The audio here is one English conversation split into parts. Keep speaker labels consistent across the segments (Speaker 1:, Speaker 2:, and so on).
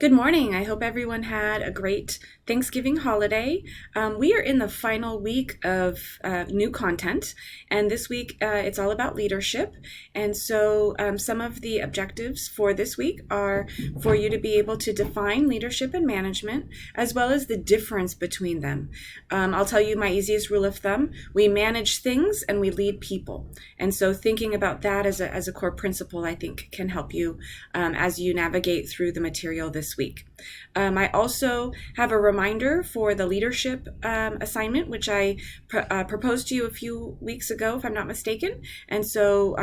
Speaker 1: Good morning. I hope everyone had a great Thanksgiving holiday. We are in the final week of new content, and this week it's all about leadership. And so, some of the objectives for this week are for you to be able to define leadership and management, as well as the difference between them. I'll tell you my easiest rule of thumb: we manage things and we lead people. And so, thinking about that as a core principle, I think, can help you as you navigate through the material this week. I also have a reminder for the leadership assignment, which I proposed to you a few weeks ago, if I'm not mistaken. And so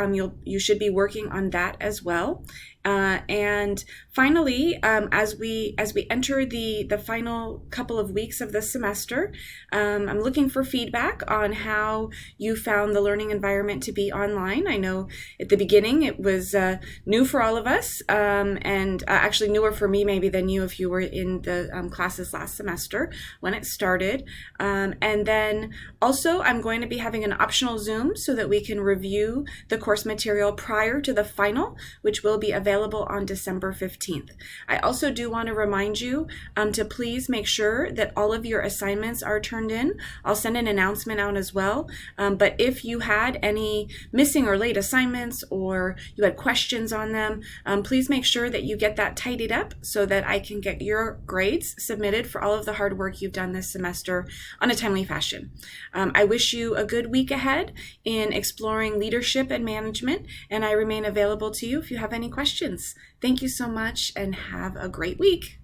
Speaker 1: you should be working on that as well. And finally, as we enter the final couple of weeks of the semester, I'm looking for feedback on how you found the learning environment to be online. I know at the beginning it was new for all of us, and actually newer for me maybe than you if you were in the classes last semester when it started. And then also I'm going to be having an optional Zoom so that we can review the course material prior to the final, which will be available on December 15th. I also do want to remind you to please make sure that all of your assignments are turned in. I'll send an announcement out as well. But if you had any missing or late assignments or you had questions on them, please make sure that you get that tidied up so that I can get your grades submitted for all of the hard work you've done this semester on a timely fashion. I wish you a good week ahead in exploring leadership and management, and I remain available to you if you have any questions. Thank you so much and have a great week.